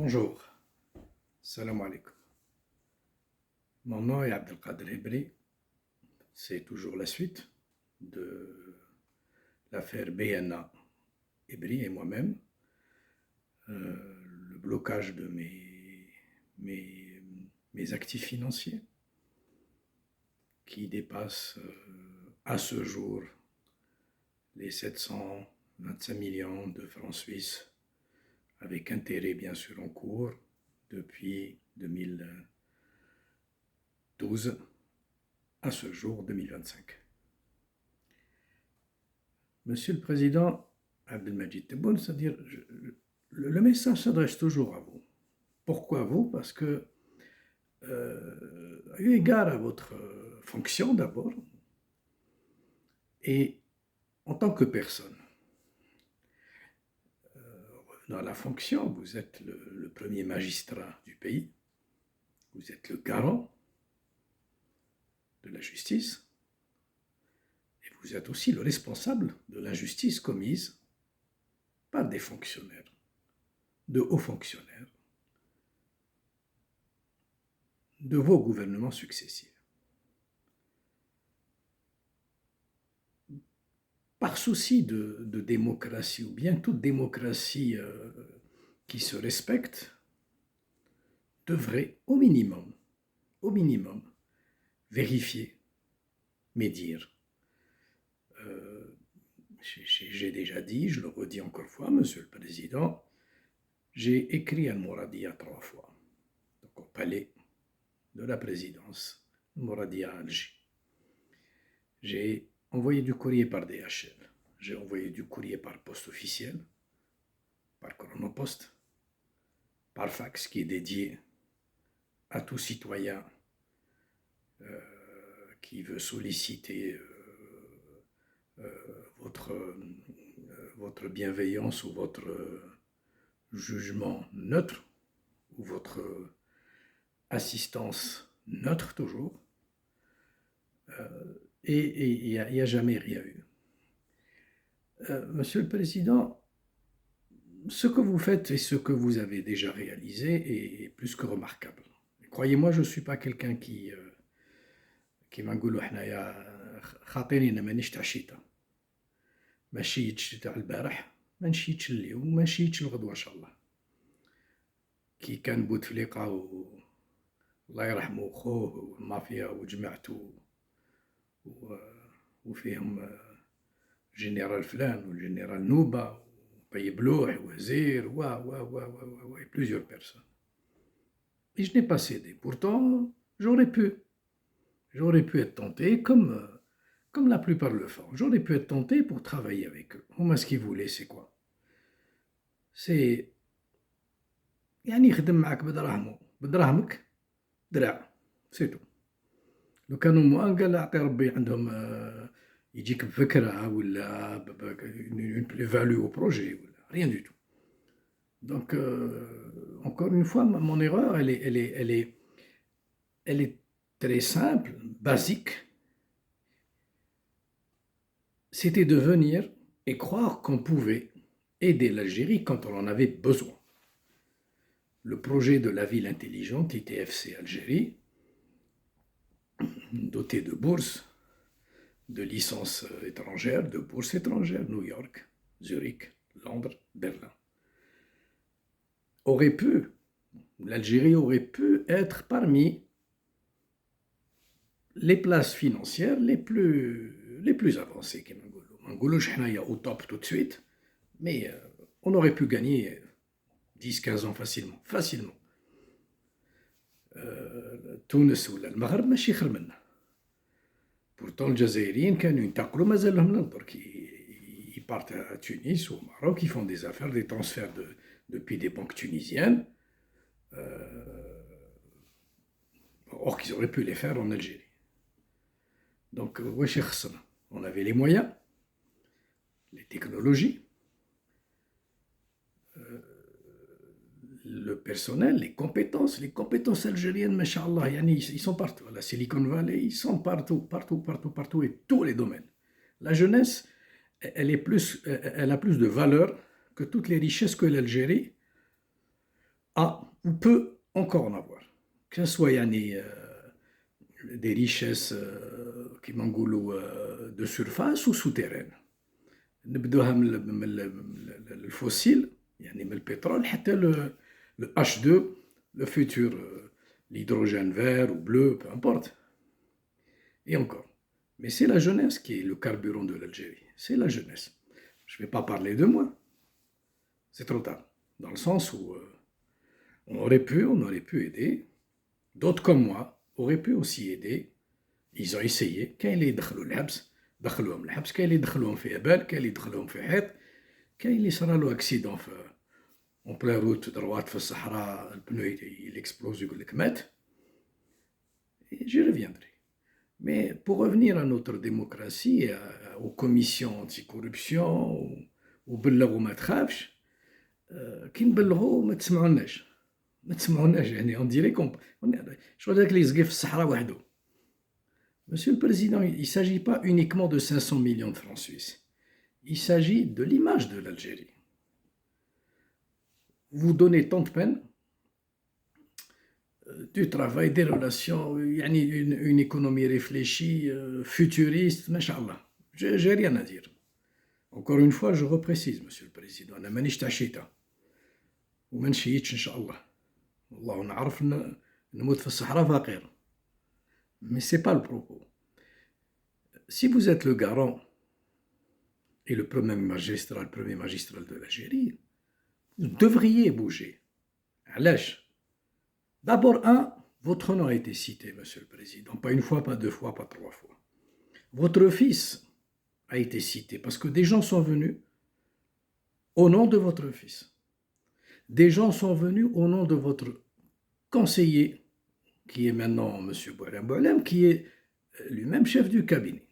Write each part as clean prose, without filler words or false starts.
Bonjour, salam alaikum. Mon nom est Abdelkader Hebri. C'est toujours la suite de l'affaire BNA Hebri et moi-même. Le blocage de mes actifs financiers qui dépassent à ce jour les 725 millions de francs suisses, avec intérêt bien sûr en cours depuis 2012 à ce jour 2025. Monsieur le Président Abdelmajid Tebboune, c'est-à-dire le message s'adresse toujours à vous. Pourquoi vous? Parce que, eu égard à votre fonction d'abord, et en tant que personne, dans la fonction, vous êtes le premier magistrat du pays, vous êtes le garant de la justice, et vous êtes aussi le responsable de l'injustice commise par des fonctionnaires, de hauts fonctionnaires, de vos gouvernements successifs. Par souci de démocratie, ou bien toute démocratie qui se respecte, devrait au minimum, vérifier mes dires. J'ai déjà dit, je le redis encore une fois, Monsieur le Président, j'ai écrit à Mouradia 3 fois, donc au palais de la présidence, Mouradia à Alger. J'ai envoyé du courrier par DHL, j'ai envoyé du courrier par poste officiel, par Chronopost, par fax qui est dédié à tout citoyen qui veut solliciter votre bienveillance ou votre jugement neutre ou votre assistance neutre toujours. Et il n'y a jamais rien eu. Monsieur le Président, ce que vous faites et ce que vous avez déjà réalisé est plus que remarquable. Croyez-moi, je ne suis pas quelqu'un qui كيما نقولوا حنايا خاطيني مانيش تاع الشتاء، ما شيتش تاع البارح، ما نشيتش اليوم، وما نشيتش الغدوه ان شاء الله. كي كان بوتفليقه الله يرحمه خوه والمافيا وجماعته وفيهم جنرال فلان والجنرال نوبه وبيبلوح وزير و plusieurs personnes. Et je n'ai pas cédé. Pourtant, j'aurais pu être tenté, comme la plupart le font. J'aurais pu être tenté pour travailler avec eux. Moi, ce qu'ils voulaient, c'est quoi? C'est يعني يخدم معك بدراهمك دراع، سي تو. لو كانوا موان قال اعطي ربي عندهم يجيك بفكره ولا une plus-value au projet ولا rien du tout. Donc encore une fois, mon erreur elle est très simple, basique. C'était de venir et croire qu'on pouvait aider l'Algérie quand on en avait besoin. Le projet de la ville intelligente, ITFC Algérie, doté de bourses, de licences étrangères, de bourses étrangères, New York, Zurich, Londres, Berlin, l'Algérie aurait pu être parmi les places financières les plus avancées. Au top tout de suite, mais on aurait pu gagner 10-15 ans facilement. تونس ولا المغرب ماشي خير منا. Pourtant الجزائريين كانوا ينتقلوا مازال لهم للدرك. Ils partent à Tunis ou au Maroc, ils font des affaires, des transferts depuis des banques tunisiennes, or qu'ils auraient pu les faire en Algérie. Donc, on avait les moyens, les technologies, le personnel, les compétences algériennes, machallah, ils sont partout. La Silicon Valley, ils sont partout, et tous les domaines. La jeunesse, elle a plus de valeur que toutes les richesses que l'Algérie a ou peut encore en avoir. Que ce soit des richesses qui de surface ou souterraines. نبدوها من الفوسيل يعني من البترول حتى le H2, le futur, l'hydrogène vert ou bleu, peu importe. Et encore. Mais c'est la jeunesse qui est le carburant de l'Algérie. C'est la jeunesse. Je ne vais pas parler de moi. C'est trop tard. Dans le sens où on aurait pu aider. D'autres comme moi auraient pu aussi aider. Ils ont essayé. Quand ils دخلوا الحبس دخلوهم الحبس. كاين اللي دخلوهم في هبال. كاين اللي دخلوهم في حيط. كاين اللي صرا له اكسيدون في اون بلان روت دروات في الصحراء. البنو يكسبلوز يقول لك مات. J'y reviendrai. Mais pour revenir à notre démocratie, aux commissions anticorruption, au بلغ وما تخافش, كي نبلغوا ما تسمعوناش. ما تسمعوناش يعني on dirait qu'on شغل هذاك اللي يزقي في الصحراء وحده. Monsieur le Président, il ne s'agit pas uniquement de 500 millions de francs suisses. Il s'agit de l'image de l'Algérie. Vous donnez tant de peine, du travail, des relations, une économie réfléchie, futuriste, machallah. J'ai rien à dire. Encore une fois, je reprécise, Monsieur le Président, أنا مانيش تاع شيطان وما نشيتش إن شاء الله. والله نعرف نموت في الصحراء فقير. Mais ce n'est pas le propos. Si vous êtes le garant et le premier magistral de l'Algérie, vous devriez bouger. علاش? D'abord, votre nom a été cité, Monsieur le Président. Pas une fois, pas deux fois, pas trois fois. Votre fils a été cité parce que des gens sont venus au nom de votre fils. Des gens sont venus au nom de votre conseiller, qui est maintenant M. Boualem, qui est lui-même chef du cabinet.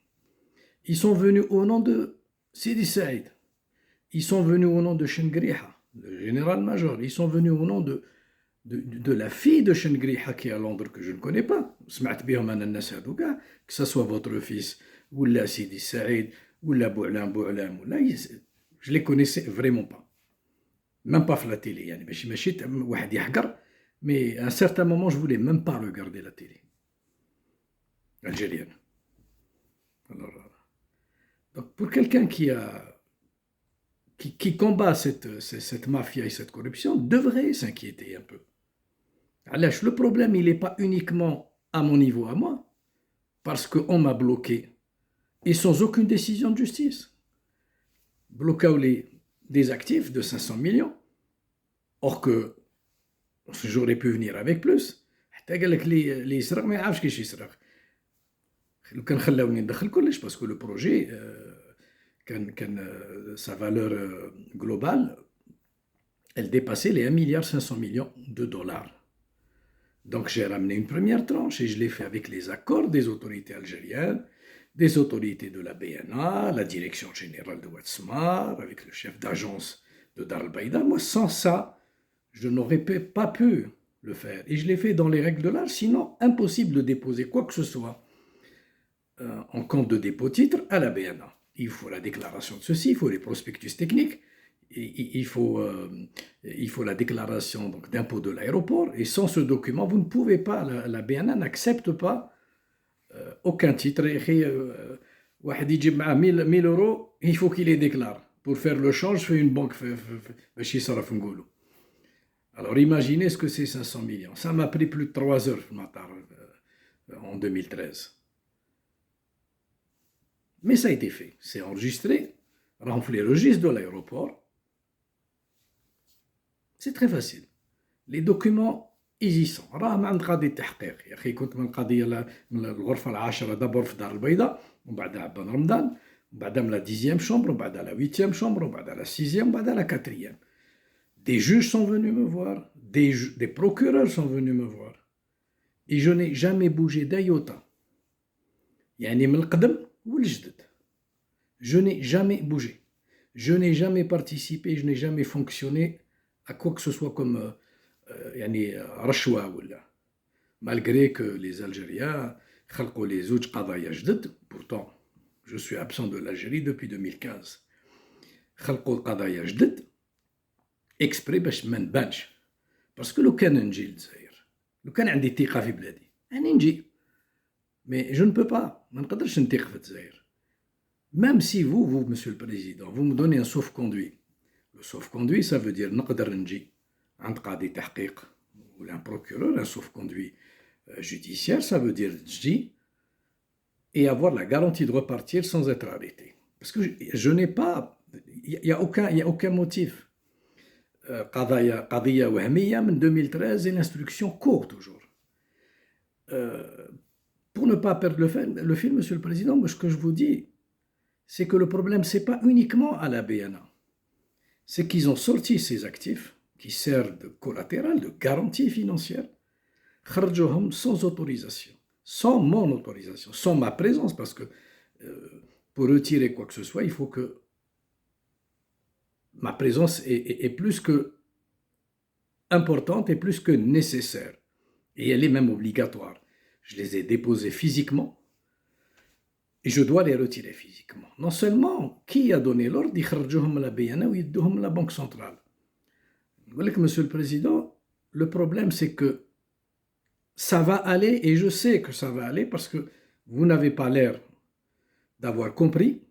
Ils sont venus au nom de Sidi Saïd. Ils sont venus au nom de Chengriha, le général-major. Ils sont venus au nom de la fille de Chengriha qui est à Londres, que je ne connais pas. Que ce soit votre fils, ou la Sidi Saïd, ou la Boualem, je ne les connaissais vraiment pas. Même pas la télé. Mais à un certain moment, je ne voulais même pas regarder la télé algérienne. Alors, donc pour quelqu'un qui combat cette mafia et cette corruption, devrait s'inquiéter un peu. Alors, le problème, il n'est pas uniquement à mon niveau, à moi, parce qu'on m'a bloqué, et sans aucune décision de justice. Bloqué des actifs de 500 millions, or que j'aurais pu venir avec plus. حتى قال لك اللي يسرق ما يعرفش كيفاش يسرق. لو كان خلاوني ندخل كلش باسكو لو بروجي كان sa valeur globale elle dépassait les 1,5 milliard de dollars. Donc j'ai ramené une première tranche et je l'ai fait avec les accords des autorités algériennes, des autorités de la BNA, la direction générale de Ouatsmar, avec le chef d'agence de Dar el-Baïda. Moi, sans ça, je n'aurais pas pu le faire. Et je l'ai fait dans les règles de l'art, sinon impossible de déposer quoi que ce soit en compte de dépôt-titre à la BNA. Il faut la déclaration de ceci, il faut les prospectus techniques, il faut la déclaration d'impôt de l'aéroport. Et sans ce document, vous ne pouvez pas, la BNA n'accepte pas aucun titre. واحد يجيب معاه 1000 euros, il faut qu'il les déclare. Pour faire le change, fait une banque باش يصرف نقولوا. Alors imaginez ce que c'est 500 millions. Ça m'a pris plus de 3 heures en 2013. Mais ça a été fait. C'est enregistré, rempli les registres de l'aéroport. C'est très facile. Les documents, ils y sont. راه ما عند قاضي التحقيق. يا أخي كنت من القضية من الغرفة العاشرة d'abord في دار البيضاء ومن بعدها عبان رمضان ومن بعدها من la 10e chambre ومن بعدها la 8e chambre ومن بعدها la 6e ومن بعدها la 4e. Des juges sont venus me voir, des procureurs sont venus me voir. Et je n'ai jamais bougé d'iota. يعني من القدم والجدد. Je n'ai jamais bougé. Je n'ai jamais participé, je n'ai jamais fonctionné à quoi que ce soit comme رشوة ولا. Malgré que les Algériens خلقوا les زوج قضايا جدد, pourtant je suis absent de l'Algérie depuis 2015. خلقوا قضايا جدد exprès باش ما نبانش باسكو لو كان نجي للجزائر، لو كان عندي ثقة في بلادي، راني نجي. مي جو نو با، ما نقدرش نثيق في الجزائر. Même si vous, Monsieur le Président, vous me donnez un sauf-conduit. Le sauf-conduit, ça veut dire نقدر نجي عند قاضي تحقيق ou un procureur, un sauf-conduit judiciaire, ça veut dire نجي et avoir la garantie de repartir sans être arrêté. Parce que je n'ai pas, il n'y a aucun motif. قضية وهمية من 2013 et l'instruction court toujours. Pour ne pas perdre le fil, Monsieur le Président, moi, ce que je vous dis, c'est que le problème, ce n'est pas uniquement à la BNA. C'est qu'ils ont sorti ces actifs qui servent de collatéral, de garantie financière, sans autorisation, sans mon autorisation, sans ma présence, parce que pour retirer quoi que ce soit, il faut que ma présence est plus que importante et plus que nécessaire. Et elle est même obligatoire. Je les ai déposés physiquement et je dois les retirer physiquement. Non seulement, qui a donné l'ordre d'Ikharjouhum la BNA ou d'Idouhum la Banque centrale. Monsieur le Président, le problème c'est que ça va aller, et je sais que ça va aller parce que vous n'avez pas l'air d'avoir compris,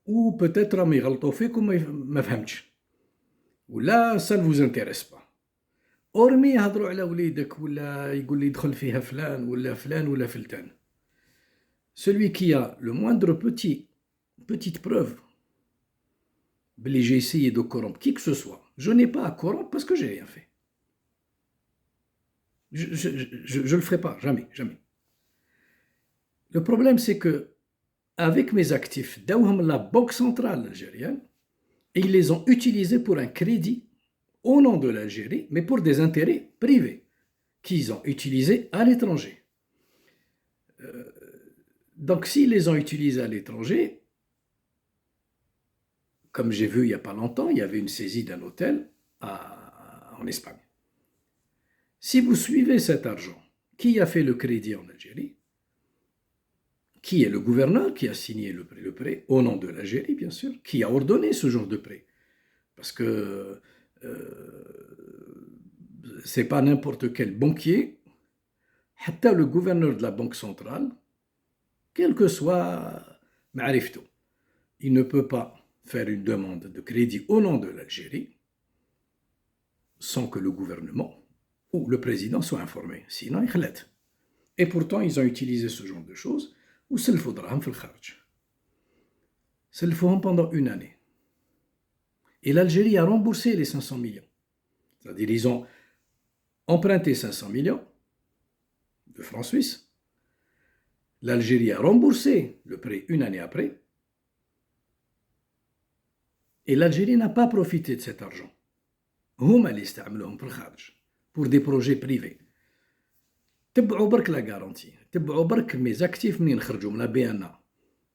ou peut-être رامي غلطوا فيكم ما فهمتش. Ou là, ça ne vous intéresse pas. Hormis يهضروا على وليدك ولا يقول لي يدخل فيها فلان ولا فلتان. Celui qui a le moindre petite preuve, j'ai essayé de corrompre qui que ce soit. Je n'ai pas à corrompre parce que j'ai rien fait. Je le ferai pas, jamais. Le problème, c'est que avec mes actifs, داوهم la Banque centrale algérienne, et ils les ont utilisés pour un crédit au nom de l'Algérie, mais pour des intérêts privés qu'ils ont utilisés à l'étranger. Donc, s'ils les ont utilisés à l'étranger, comme j'ai vu il n'y a pas longtemps, il y avait une saisie d'un hôtel en Espagne. Si vous suivez cet argent, qui a fait le crédit en Algérie? Qui est le gouverneur qui a signé le prêt au nom de l'Algérie, bien sûr? Qui a ordonné ce genre de prêt? Parce que c'est pas n'importe quel banquier, حتى le gouverneur de la Banque centrale, quel que soit معرفته, il ne peut pas faire une demande de crédit au nom de l'Algérie sans que le gouvernement ou le président soit informé. Sinon, il خلت. Et pourtant, ils ont utilisé ce genre de choses. وسلفوا دراهم في الخارج. سلفوهم pendant une année. Et l'Algérie a remboursé les 500 millions. C'est-à-dire, ils ont emprunté 500 millions de francs suisses. L'Algérie a remboursé le prêt une année après. Et l'Algérie n'a pas profité de cet argent. هما اللي استعملوهم في الخارج pour des projets privés. تبعوا برك لا غارونتي، تبعوا برك mes actifs منين خرجوا من لا BNA،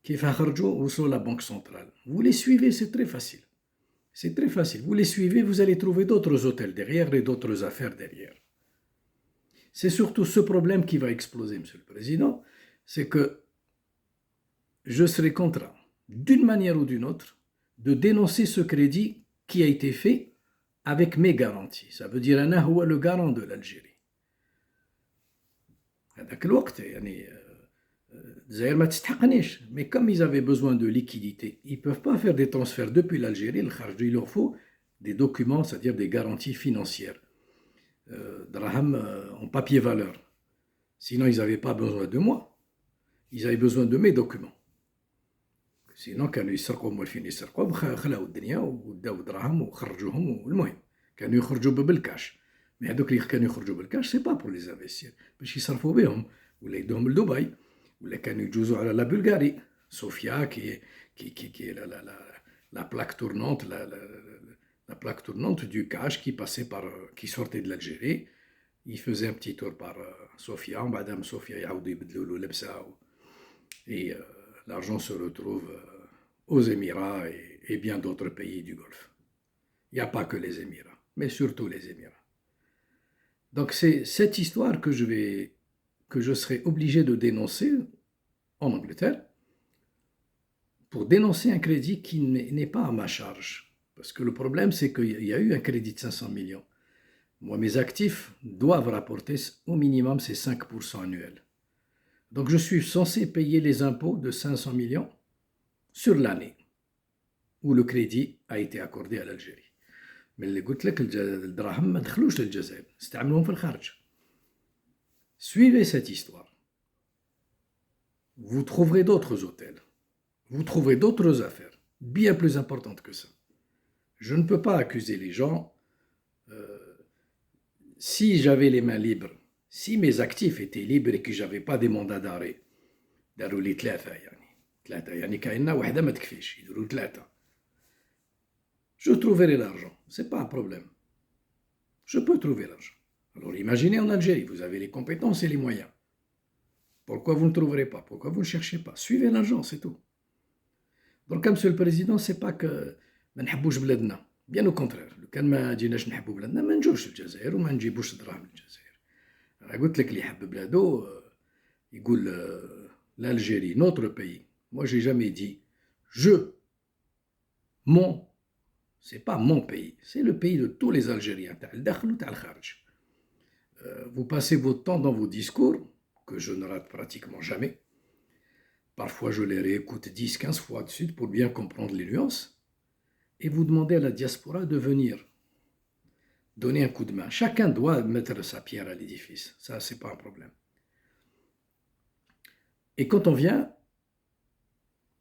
كيف خرجوا وصلوا لا بنك سنترال. Vous les suivez, c'est très facile. C'est très facile. Vous les suivez, vous allez trouver d'autres hôtels derrière et d'autres affaires derrière. C'est surtout ce problème qui va exploser, Monsieur le Président, c'est que je serai contraint, d'une manière ou d'une autre, de dénoncer ce crédit qui a été fait avec mes garanties. Ça veut dire أنا هو le garant de l'Algérie. هذاك الوقت يعني الجزائر ما تستحقنيش. Mais comme ils avaient besoin de liquidité, ils ne peuvent pas faire des transferts depuis l'Algérie. Il leur faut des documents, c'est-à-dire des garanties financières. Draham en papier valeur. Sinon, ils n'avaient pas besoin de moi. Ils avaient besoin de mes documents. Sinon, كانوا يسرقوا موالفين يسرقوا خلاو الدنيا وداو دراهم وخرجوهم والمهم كانوا يخرجوا بالكاش. مي هذوك اللي كانوا يخرجوا بالكاش سي با بور لي انفستير باش يصرفوا بهم ولا يدوهم لدبي ولا كانوا يجوزوا على لا بلغاري صوفيا qui est la plaque tournante la plaque tournante du cash qui sortait de l'Algérie. Il faisait un petit tour par Sofia, بعدها من Sofia يعاودوا يبدلوا له لبسه et l'argent se retrouve aux Émirats et bien d'autres pays du Golfe. Il n'y a pas que les Émirats, mais surtout les Émirats. Donc c'est cette histoire que je serai obligé de dénoncer en Angleterre pour dénoncer un crédit qui n'est pas à ma charge. Parce que le problème, c'est qu'il y a eu un crédit de 500 millions. Moi, mes actifs doivent rapporter au minimum ces 5% annuels. Donc, je suis censé payer les impôts de 500 millions sur l'année où le crédit a été accordé à l'Algérie. Mais اللي قلت لك الدراهم ما دخلوش للجزائر، استعملوهم في الخارج. Suivez cette histoire. Vous trouverez d'autres hôtels. Vous trouverez d'autres affaires bien plus importantes que ça. Je ne peux pas accuser les gens. Si j'avais les mains libres, si mes actifs étaient libres et que j'avais pas des mandats d'arrêt, داروا لي ثلاثة يعني كأنها واحدة ما تكفيش يديروا ثلاثة. Je trouverai l'argent, c'est pas un problème. Je peux trouver l'argent. Alors imaginez en Algérie, vous avez les compétences et les moyens. Pourquoi vous ne trouverez pas? Pourquoi vous ne cherchez pas? Suivez l'argent, c'est tout. Donc, monsieur le président, c'est pas que ما نحبوش بلادنا. Bien au contraire. لو كان ما جيناش نحبوا بلادنا ما نجوش للجزائر وما نجيبوش دراهم للجزائر. أنا قلت لك اللي يحب بلادو يقول l'Algérie, notre pays. Moi, j'ai jamais dit mon. C'est pas mon pays. C'est le pays de tous les Algériens. تاع الداخل وتاع الخارج. Vous passez votre temps dans vos discours, que je ne rate pratiquement jamais. Parfois, je les réécoute 10, 15 fois de suite pour bien comprendre les nuances. Et vous demandez à la diaspora de venir donner un coup de main. Chacun doit mettre sa pierre à l'édifice. Ça, c'est pas un problème. Et quand on vient,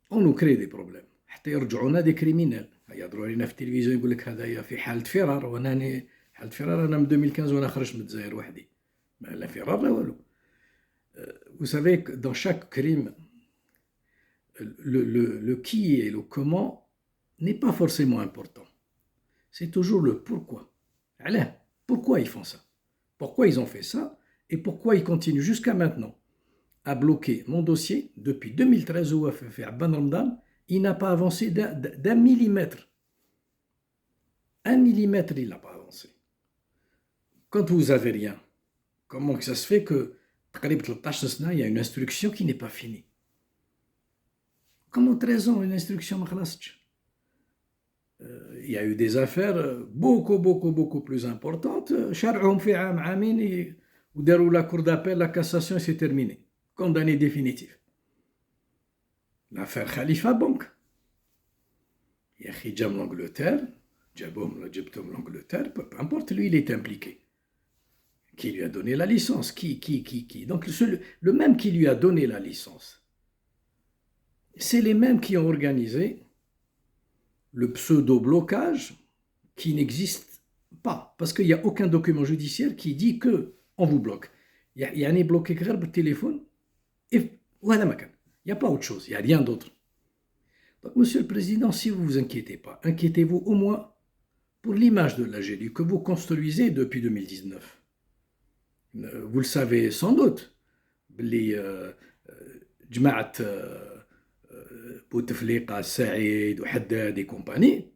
on nous crée des problèmes. حتى يرجعونا des criminels. يهضروا علينا في التلفزيون يقول لك هذايا في حالة فرار وانا حالة فرار انا من 2015 وانا خرجت من الجزائر وحدي. ما لا فرار لا والو. Vous savez que dans chaque crime, le qui et le comment n'est pas forcément important. C'est toujours le pourquoi. Alain, pourquoi ils font ça? Pourquoi ils ont fait ça? Et pourquoi ils continuent jusqu'à maintenant à bloquer mon dossier depuis 2013 où fait Ben Ramadan, il n'a pas avancé d'un millimètre. Un millimètre, il n'a pas avancé. Quand vous n'avez rien, comment que ça se fait que il y a une instruction qui n'est pas finie? Comment 13 ans, une instruction il y a eu des affaires beaucoup plus importantes. شرعهم في عامين وداروا la cour d'appel, la cassation, c'est terminé. Condamné définitif. L'affaire Khalifa Bank. Il y a Khidjam l'Angleterre, Djibtom l'Angleterre, peu importe, lui il est impliqué. Qui lui a donné la licence? Qui? Donc le même qui lui a donné la licence, c'est les mêmes qui ont organisé le pseudo-blocage qui n'existe pas. Parce qu'il n'y a aucun document judiciaire qui dit qu'on vous bloque. Il y a un bloqué grave le téléphone et voilà ma canne. Il n'y a pas autre chose, il n'y a rien d'autre. Donc, monsieur le président, si vous ne vous inquiétez pas, inquiétez-vous au moins pour l'image de l'Algérie que vous construisez depuis 2019. Vous le savez sans doute, les Jmaat Bouteflika, Saïd, Haddad et compagnie,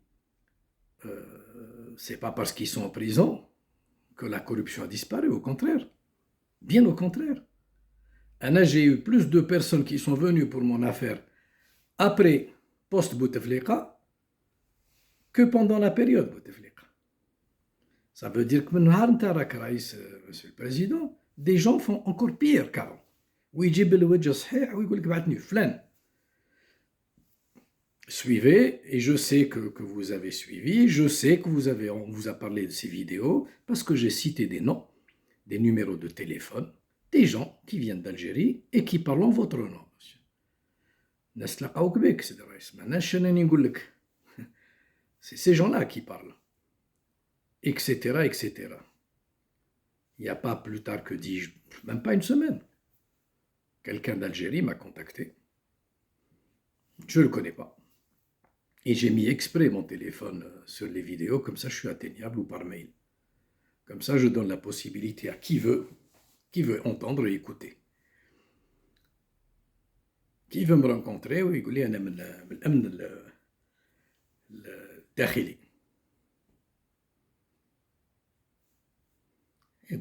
c'est pas parce qu'ils sont en prison que la corruption a disparu, au contraire. Bien au contraire. J'ai eu plus de personnes qui sont venues pour mon affaire après post-Bouteflika que pendant la période Bouteflika. Ça veut dire que monsieur le président, des gens font encore pire qu'avant. Suivez, et je sais que vous avez suivi, je sais que on vous a parlé de ces vidéos, parce que j'ai cité des noms, des numéros de téléphone, des gens qui viennent d'Algérie et qui parlent en votre nom, monsieur. C'est ces gens-là qui parlent. Etc. Il n'y a pas plus tard que même pas une semaine. Quelqu'un d'Algérie m'a contacté. Je ne le connais pas. Et j'ai mis exprès mon téléphone sur les vidéos, comme ça je suis atteignable ou par mail. Comme ça je donne la possibilité à qui veut entendre et écouter. Qui veut me rencontrer, il dit أنا من الأمن الداخلي.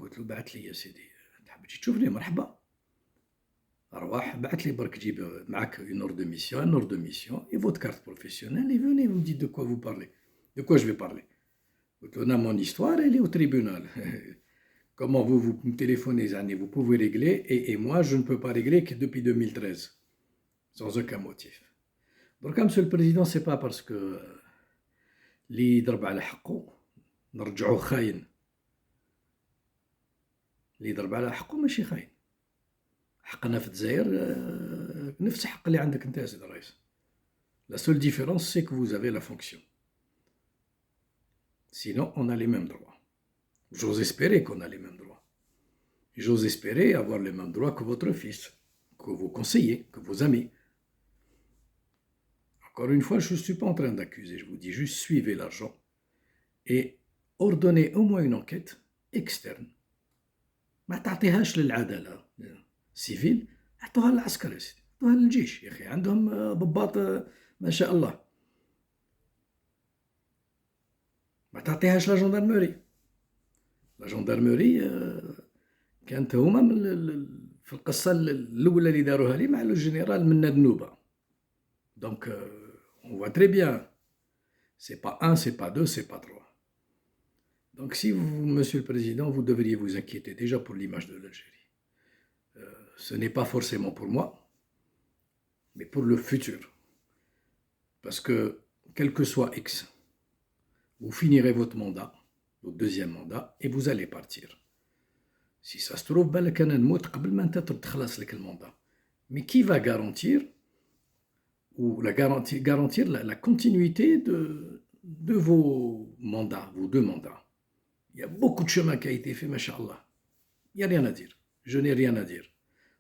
قلت له بعث لي يا سيدي تحب تجي تشوفني مرحبا ارواح بعث لي برك جيب معك une ordre de mission et votre carte professionnelle et venez vous me dites de quoi vous parlez, de quoi je vais parler. Mon histoire, elle est au tribunal. Comment vous me téléphonez, Zani, vous pouvez régler, et moi, je ne peux pas régler que depuis 2013, sans aucun motif. Donc, Monsieur le Président, c'est pas parce que اللي يضرب على حقه نرجعوه خاين. اللي يضرب على حقه ماشي خاين. حقنا في الجزائر نفس الحق اللي عندك انت يا سيدي الرئيس. La seule différence, c'est que vous avez la fonction. Sinon, on a les mêmes droits. J'ose espérer qu'on a les mêmes droits. J'ose espérer avoir les mêmes droits que votre fils, que vos conseillers, que vos amis. Encore une fois, je ne suis pas en train d'accuser, je vous dis juste suivez l'argent et ordonnez au moins une enquête externe. ما تعطيهاش للعدالة سيفيل، اعطوها للعسكر يا سيدي، اعطوها للجيش يا أخي، عندهم ضباط ما شاء الله. ما تعطيهاش لا جندرموري. لا جندرموري كانت هما في القصة الأولى اللي داروها لي مع لو جينيرال من النوبة. Donc, on voit très bien, c'est pas un, c'est pas deux, c'est pas trois. Donc, si vous, Monsieur le Président, vous devriez vous inquiéter déjà pour l'image de l'Algérie. Ce n'est pas forcément pour moi, mais pour le futur. Parce que, quel que soit X, vous finirez votre mandat, votre deuxième mandat, et vous allez partir. Si ça se trouve, بالك أنا نموت قبل ما أنت تخلص لك الماندا. Mais qui va garantir ou garantir la continuité de vos mandats, vos deux mandats. Il y a beaucoup de chemin qui a été fait, masha'Allah. Il n'y a rien à dire. Je n'ai rien à dire.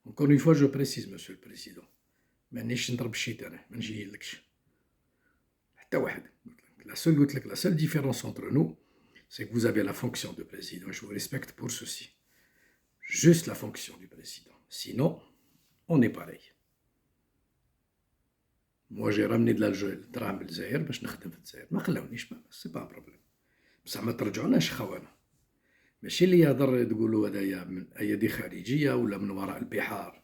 Encore une fois, je précise, Monsieur le Président. La seule différence entre nous, c'est que vous avez la fonction de président. Je vous respecte pour ceci. Juste la fonction du président. Sinon, on est pareil. Moi, j'ai ramené de الدراهم للجزائر باش نخدم في الجزائر، ما خلاونيش، سي با بروبليم. بصح ما ترجعوناش خوانا. ماشي اللي يهضر تقولوا هذايا من ايادي خارجيه ولا من وراء البحار.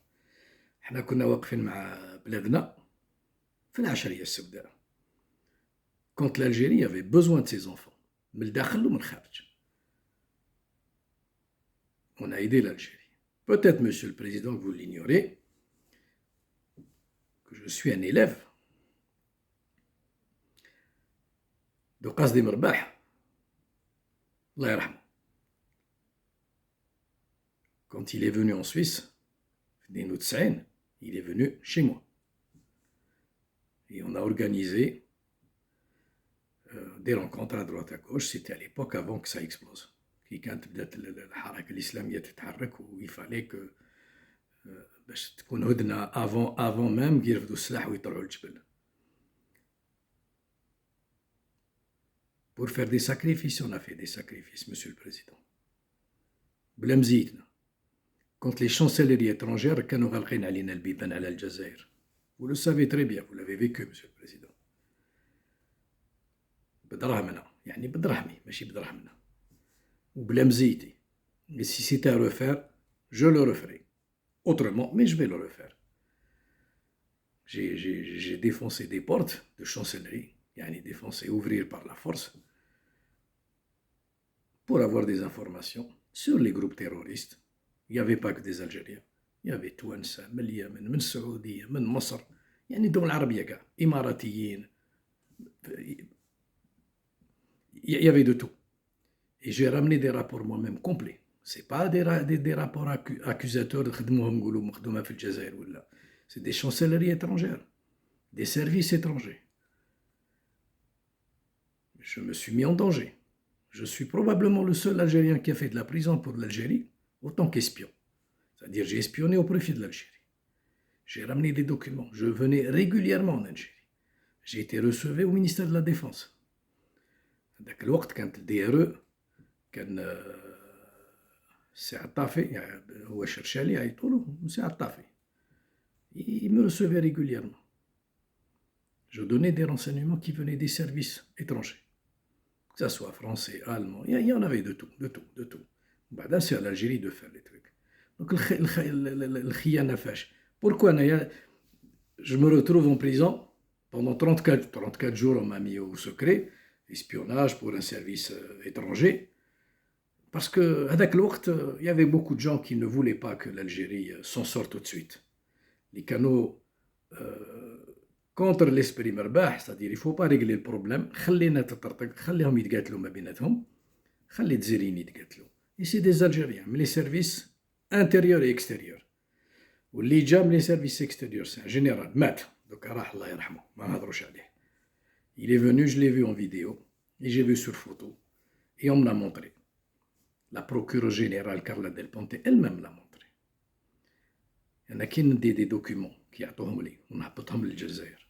حنا كنا واقفين مع بلادنا في العشريه السوداء. Quand l'Algérie avait besoin de ses enfants, من الداخل ومن الخارج. On a aidé l'Algérie. Peut-être, Monsieur le Président, que vous l'ignorez, que je suis un élève de Qasdi Merbah, Allah yarhamou. Quand il est venu en Suisse, il est venu chez moi. Et on a organisé des rencontres à droite à gauche. C'était à l'époque avant que ça explose. Il fallait que باش تكون هدنة avant même يرفدوا السلاح ويطلعوا الجبل. Pour faire des sacrifices, on a fait des sacrifices, Monsieur le Président. بلا مزيتنا. Quand les chancelleries étrangères كانوا غالقين علينا البيبان على الجزائر. Vous le savez très bien, vous l'avez vécu, Monsieur le Président. بدراهمنا، يعني بدرهمي ماشي بدرهمنا. وبلا مزيتي. Mais si c'était à refaire, je le referai. Autrement, mais je vais le refaire. J'ai défoncé des portes de chancellerie, défoncé, ouvrir par la force, pour avoir des informations sur les groupes terroristes. Il n'y avait pas que des Algériens. Il y avait Touansa, من اليمن, من السعودية, من مصر, دول العربية كاع, إماراتيين. Il y avait de tout. Et j'ai ramené des rapports moi-même complets. C'est pas des rapports accusateurs c'est des chancelleries étrangères, des services étrangers. Je me suis mis en danger. Je suis probablement le seul Algérien qui a fait de la prison pour l'Algérie autant qu'espion. C'est-à-dire j'ai espionné au profit de l'Algérie. J'ai ramené des documents. Je venais régulièrement en Algérie. J'ai été recevé au ministère de la Défense. ذاك الوقت كانت الDRE كان سي عطافي هو شرشالي عيطوا له سي عطافي. Il me recevait régulièrement. Je donnais des renseignements qui venaient des services étrangers, que ça soit français, allemand, il y en avait de tout. بعدها c'est à l'Algérie de faire les trucs. Donc الخيانة فاش. Pourquoi je me retrouve en prison pendant 34 jours, on m'a mis au secret. espionnage pour un service étranger. Parce qu'à l'époque, il y avait beaucoup de gens qui ne voulaient pas que l'Algérie s'en sorte tout de suite. Les canaux contre l'esprit مرباح, c'est-à-dire il ne faut pas régler le problème, خلينا تطرطق خليهم يتقاتلوا ما بيناتهم, خلي الجزائريين يتقاتلوا. Et c'est des Algériens, mais les services intérieurs et extérieurs. واللي جا من les services extérieurs, c'est un général, مات, donc راح الله يرحمه, ما نهضروش عليه. Il est venu, je l'ai vu en vidéo, et j'ai vu sur photo, et on me l'a montré. La procureure générale Carla Del Ponte elle-même l'a montré. Il y en a qui des documents qui يعطوهم لي ونهبطهم للجزائر.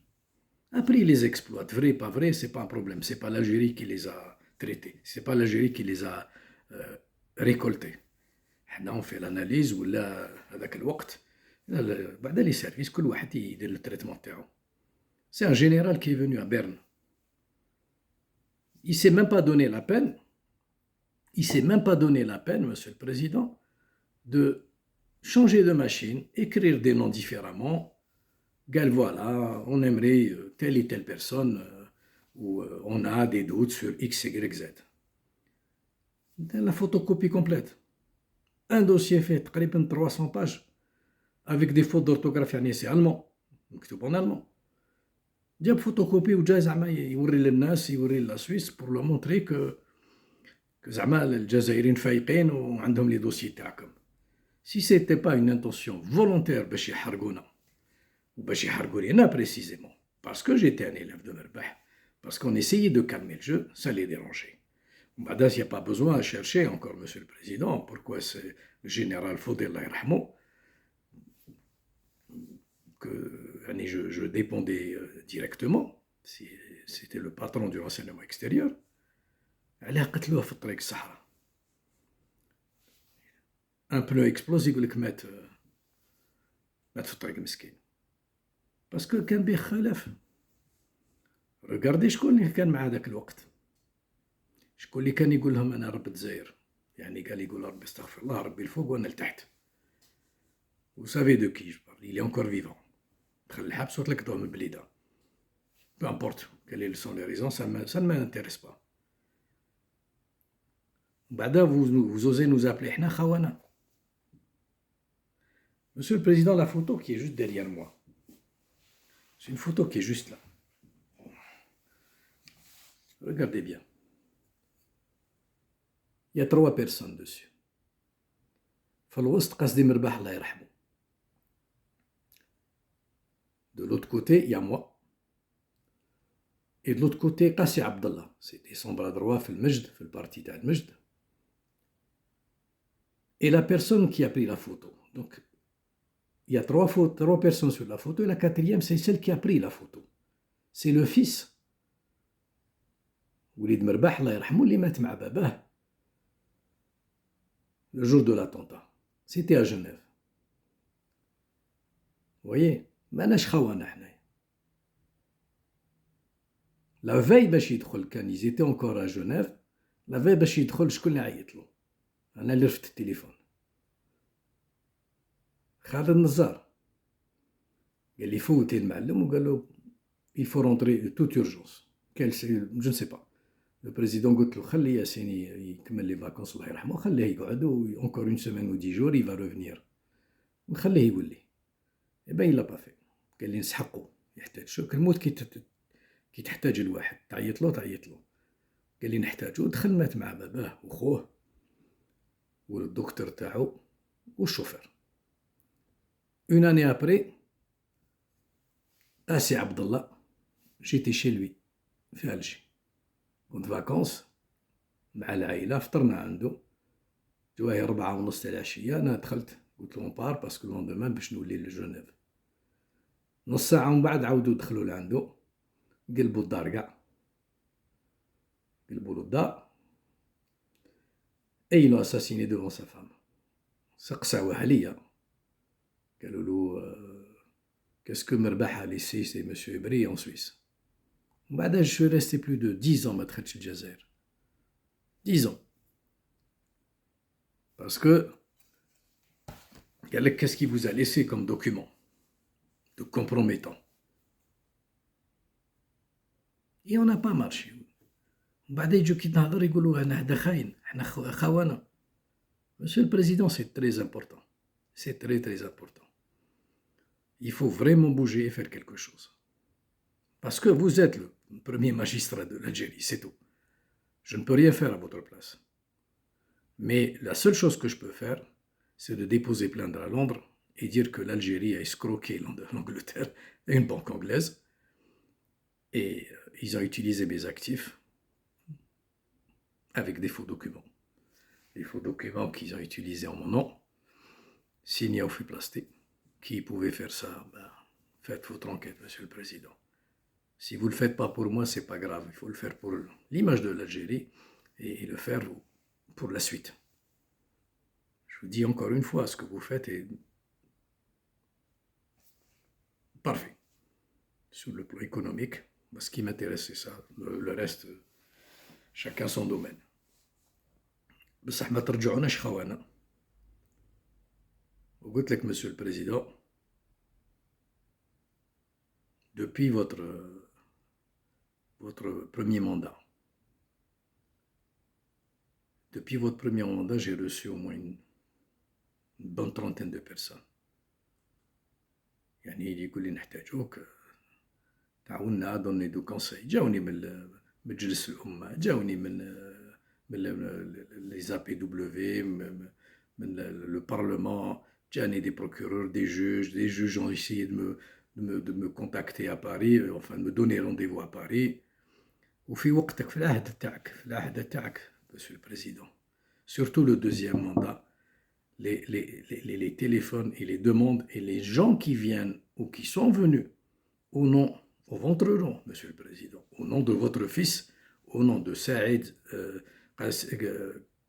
Après, ils les exploitent. Vrai, pas vrai, c'est pas un problème. C'est pas l'Algérie qui les a traités. C'est pas l'Algérie qui les a récoltés. Là, on fait l'analyse ou là, avec le وقت, بعد les services, كل واحد يدير le traitement تاعو. C'est un général qui est venu à Berne. Il s'est même pas donné la peine. Il s'est même pas donné la peine, Monsieur le Président, de changer de machine, écrire des noms différemment. قال voilà, on aimerait telle et telle personne ou on a des doutes sur X, Y, Z. La photocopie complète. Un dossier fait, تقريبا 300 pages, avec des fautes d'orthographe, يعني c'est allemand, مكتوب en allemand. جاب photocopie وجا زعما يوري للناس, يوري la Suisse pour leur montrer que زعما الجزائريين فايقين وعندهم les dossiers تاعكم. Si c'était pas une intention volontaire باش يحرقونا, باش يحرقوا لينا précisément, parce que j'étais un élève de Merbah, parce qu'on essayait de calmer le jeu, ça les dérangeait. بعد il n'y a pas besoin à chercher encore, Monsieur le Président, pourquoi c'est le général Faudel Allah yarhamou, que je dépendais directement, c'était le patron du renseignement extérieur, علاه قتلوه في الطريق الصحراء. Un pneu explose, يقول لك مات في الطريق مسكين. باسكو كان به خلاف. ريغاردي شكون اللي كان مع هذاك الوقت، شكون اللي كان يقول لهم انا رب الجزائر، يعني قال يقول ربي استغفر الله ربي الفوق وانا لتحت. Vous savez de qui je parle, il est encore vivant. دخل الحبس وطلقته من البليده. Peu importe quelles sont les raisons, ça ne m'intéresse pas. بعدا vous osez nous appeler حنا خوانا. Monsieur le Président, la photo qui est juste derrière moi, c'est une photo qui est juste là. Regardez bien. Il y a 3 personnes dessus. في الوسط قصدي مرباح الله يرحمه. De l'autre côté, il y a moi. Et de l'autre côté, Qassi Abdallah. C'était son bras droit في المجد, في البارتي تاع المجد. Et la personne qui a pris la photo. Donc, il y a 3 personnes sur la photo, et la 4e, c'est celle qui a pris la photo. C'est le fils. Walid Merbah, Allah yarhamou, اللي مات مع باباه le jour de l'attentat. C'était à Genève. Vous voyez, ماناش خوانا حنايا. La veille باش يدخل, كان ils étaient encore à Genève, la veille باش يدخل شكون اللي عيط له؟ أنا اللي رفدت التليفون. خالد النزار قال لي فوتي المعلم وقال له il faut rentrer de toute urgence. Je ne sais pas. Le président قلت له خلي ياسين يكمل لي فاكونس الله يرحمه, خليه يقعد encore une semaine ou 10 jours il va revenir وخليه يقول لي. Et ben il l'a pas fait. قال لي نسحقه, يحتاج شوف الموت كي تحتاج الواحد, تعيط له قال لي نحتاجه. دخل مات مع باباه وخوه والدكتور تاعو والشوفير. Une année après, Qassi Abdallah, j'étais chez lui في Alger. كنت فاكونس مع العائلة, فطرنا عنده جوايا 4:30 تاع العشية. أنا دخلت قلت له نبار باسكو لوندومان باش نولي لجنيف. نص ساعة ومن بعد عاودوا دخلوا لعندو, قلبوا الدار كاع, قلبوا له الدار. Et ils l'ont assassiné devant sa femme. سقساوه عليا, قالوا له qu'est-ce que Merbah a laissé, c'est monsieur Ebri en Suisse. بعدها je suis resté plus de 10 ans ما دخلتش الجزائر. 10 ans. Parce que قال لك qu'est-ce qu'il vous a laissé comme document de compromettant. Et on n'a pas marché. بعد يجوا كي تنهضر يقولوا انا هذا خاين احنا خونه. Monsieur le Président, c'est très important. C'est très très important. Il faut vraiment bouger et faire quelque chose. Parce que vous êtes le premier magistrat de l'Algérie, c'est tout. Je ne peux rien faire à votre place. Mais la seule chose que je peux faire, c'est de déposer plainte à Londres et dire que l'Algérie a escroqué l'Angleterre et une banque anglaise. Et ils ont utilisé mes actifs avec des faux documents. Les faux documents qu'ils ont utilisés en mon nom, signés au feu plastique. Qui pouvait faire ça? Faites votre enquête, Monsieur le Président. Si vous ne le faites pas pour moi, c'est pas grave. Il faut le faire pour l'image de l'Algérie et le faire pour la suite. Je vous dis encore une fois, ce que vous faites est parfait. Sur le plan économique, ce qui m'intéresse, c'est ça. Le reste, chacun son domaine. بصح ما ترجعوناش خوانا. وقلت لك Monsieur le Président, depuis votre premier mandat, j'ai reçu au moins une bonne trentaine de personnes. يعني اللي يقول لي نحتاجوك تعاوننا دوني دو كونساي. جاوني من مجلس الأمة، جاوني من les APW, le Parlement, جاني des procureurs, des juges ont essayé de me contacter à Paris, enfin de me donner rendez-vous à Paris. وفي وقتك في العهد تاعك Monsieur le Président, surtout le deuxième mandat, les téléphones et les demandes et les gens qui viennent ou qui sont venus au votre nom, Monsieur le Président, au nom de votre fils, au nom de Saïd,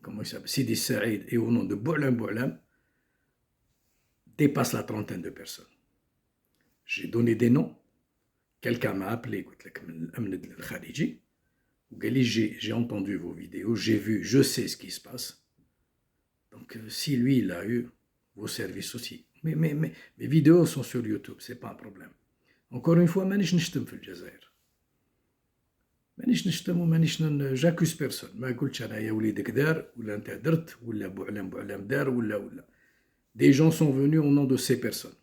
comment il s'appelle, Sidi Saïd, et au nom de Boulam, dépasse la trentaine de personnes. J'ai donné des noms. Quelqu'un m'a appelé, j'ai entendu vos vidéos, j'ai vu, je sais ce qui se passe. Donc, si lui, il a eu vos services aussi. Mais mes vidéos sont sur YouTube, c'est pas un problème. Encore une fois, مانيش نشتم في الجزائر. مانيش نشتم ومانيش j'accuse personne. ما قلتش أنا يا وليدك دار ولا أنت درت ولا بوعلام دار ولا. Des gens sont venus au nom de ces personnes.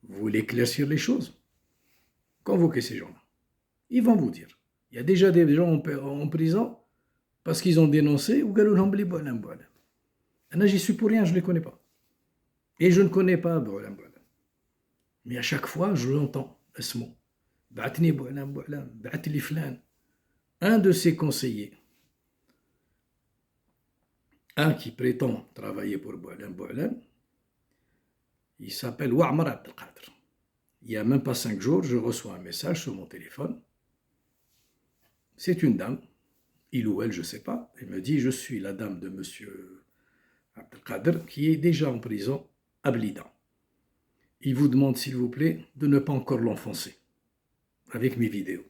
Vous voulez éclaircir les choses? Convoquez ces gens-là. Ils vont vous dire. Il y a déjà des gens en prison parce qu'ils ont dénoncé ou قالوا لهم بلي بوعلام. أنا j'y suis pour rien, je ne les connais pas. Et je ne connais pas بوعلام. Mais à chaque fois, je l'entends, اسمه. بعتني بوعلام بعت لي فلان. Un de ses conseillers, un qui prétend travailler pour Boualem, il s'appelle Ouammar Abdelkader. Il n'y a même pas 5 jours, je reçois un message sur mon téléphone. C'est une dame, il ou elle, je ne sais pas. Elle me dit, je suis la dame de monsieur Abdelkader qui est déjà en prison à Blida. Il vous demande, s'il vous plaît, de ne pas encore l'enfoncer avec mes vidéos.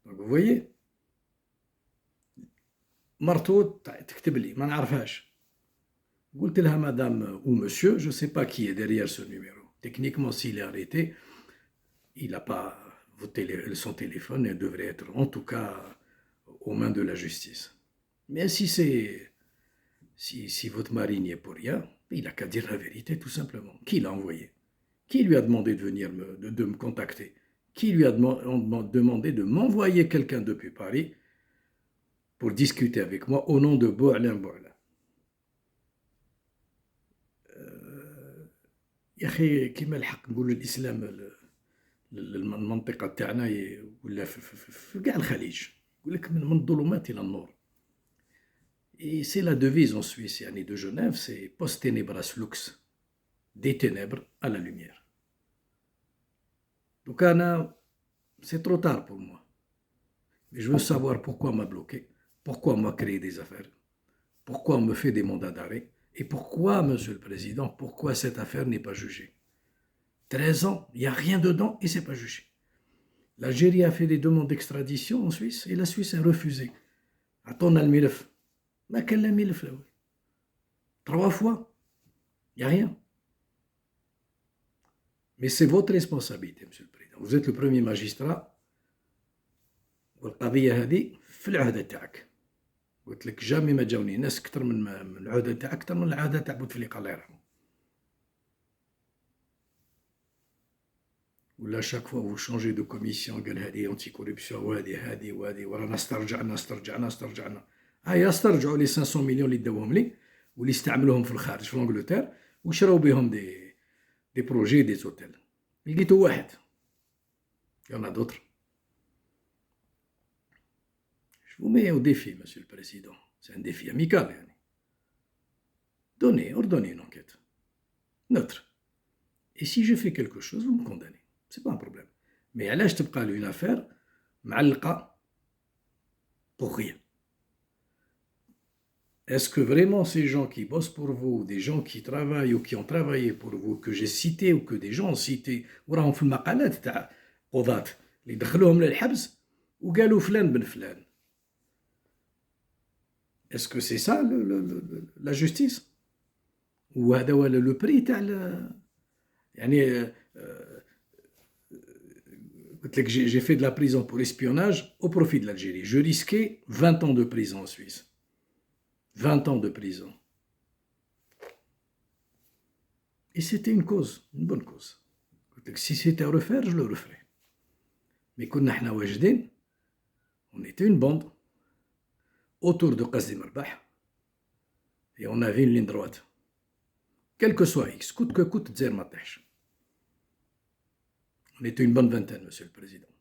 Donc vous voyez, مرتو تكتب لي ما نعرفهاش. قلت لها madame ou monsieur, je ne sais pas qui est derrière ce numéro. Techniquement, s'il est arrêté, il n'a pas son téléphone et devrait être en tout cas aux mains de la justice. Mais si votre mari n'y est pour rien, il n'a qu'à dire la vérité tout simplement. Qui l'a envoyé? Qui lui a demandé de venir de me contacter? Qui lui a demandé de m'envoyer quelqu'un depuis Paris pour discuter avec moi au nom de Boualem. يا أخي كيما الحق نقول الإسلام المنطقة تاعنا ولا في كاع الخليج يقول لك من الظلمات إلى النور. Et c'est la devise en Suisse, يعني de Genève, c'est post tenebras lux, des ténèbres à la lumière. Donc Anna, c'est trop tard pour moi. Mais je veux savoir pourquoi on m'a bloqué, pourquoi on m'a créé des affaires, pourquoi on me fait des mandats d'arrêt, et pourquoi, Monsieur le Président, pourquoi cette affaire n'est pas jugée. 13 ans, il n'y a rien dedans et c'est pas jugé. L'Algérie a fait des demandes d'extradition en Suisse et la Suisse a refusé. Attends, le milf. Mais quel est le milf là? 3 fois, il n'y a rien. Mais c'est votre responsabilité, Monsieur le Président. Vous êtes le premier magistrat. والقضية هذه في العهده تاعك. قلت لك جامي ما جاوني ناس اكثر من العهده تاعك، اكثر من العهده تاع بوتفليقه الله يرحمه. ولا شاك فوا فو شونجي دو كوميسيون قال هذه انتي كوريبسيون وهذه ورانا استرجعنا. هيا استرجعوا لي 500 مليون اللي داوهم لي واللي استعملوهم في الخارج في انجلترا وشراو بهم دي بروجي دي زوتيل. لقيتو واحد يانا دوتر. Je vous mets au défi, Monsieur le Président. C'est un défi amical, yani. Ordonnez une enquête. Neutre. Et si je fais quelque chose, vous me condamnez. C'est pas un problème. Mais علاش تبقى له une affaire معلقة pour rien? Est-ce que vraiment ces gens qui bossent pour vous, des gens qui travaillent ou qui ont travaillé pour vous, que j'ai cités ou que des gens ont cités, وراهم في المقالات تاع قضاة اللي دخلوهم للحبس وقالوا فلان بن فلان. Est-ce que c'est ça la justice? Ou هذا هو le prix تاع يعني قلت لك j'ai fait de la prison pour espionnage au profit de l'Algérie. Je risquais 20 ans de prison en Suisse. 20 ans de prison. Et c'était une cause, une bonne cause. قلت لك si c'était à refaire, je le referais. Mais كنا احنا واجدين, on était une bande autour de Qasdi Merbah et on avait une ligne droite. Quel que soit X, coûte que coûte, Dzer ma tâche. On était une bonne vingtaine, Monsieur le Président.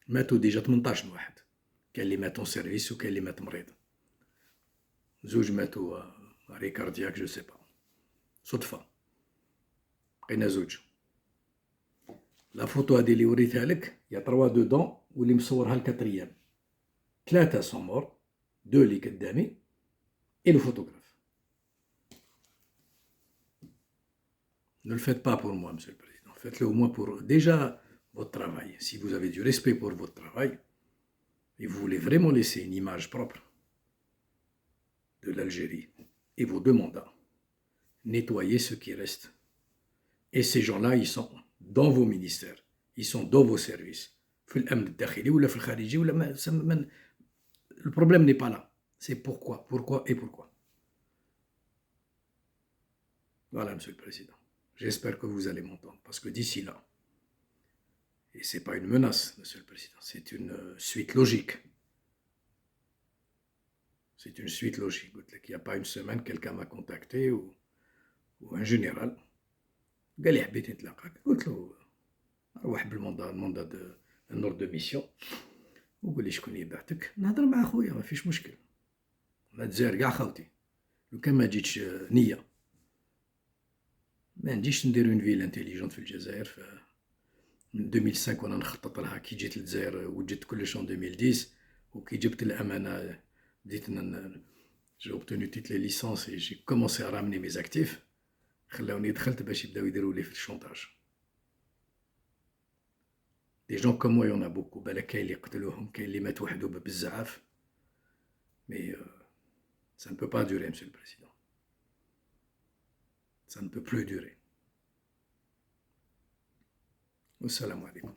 ماتوا déjà 18 واحد. كاين اللي مات en service وكاين اللي مات مريض. زوج ماتوا arrêt cardiaque, je sais pas. صدفة. بقينا زوج. لا فوتو هادي اللي وريتها لك يا 3 dedans واللي مصورها الكاتريام. 3 sont morts, 2 اللي قدامي et le photographe. Ne le faites pas pour moi, Monsieur le Président. Faites-le au moins pour déjà votre travail. Si vous avez du respect pour votre travail et vous voulez vraiment laisser une image propre de l'Algérie et vos deux mandats, nettoyez ce qui reste. Et ces gens-là, ils sont dans vos ministères, ils sont dans vos services. Le problème n'est pas là. C'est pourquoi et pourquoi. Voilà, Monsieur le Président. J'espère que vous allez m'entendre, parce que d'ici là, et ce n'est pas une menace, Monsieur le Président, c'est une suite logique. C'est une suite logique. Il n'y a pas une semaine, quelqu'un m'a contacté, ou un général, قال لي حبيت نتلاقاك. قلت له روح بالمندا un ordre de mission وقول لي شكون يبعثك نهضر مع خويا ما فيش مشكل. ما تزار كاع خاوتي لو كان ما جيتش نيه ما نجيش ندير اون فيل انتيليجونت في الجزائر. من 2005 وانا نخطط لها. كي جيت للجزائر وجدت كلش en 2010 وكي جبت الامانه بديت j'ai obtenu toutes les licences et j'ai commencé à ramener mes actifs. خلاوني دخلت باش يبداو يديروا لي في الشونطاج. Des gens comme moi, il y en a beaucoup. بالك كاين اللي قتلوهم, كاين اللي مات وحده بالزعاف. Mais ça ne peut pas durer, Monsieur le Président. Ça ne peut plus durer. Wassalamu alaikum.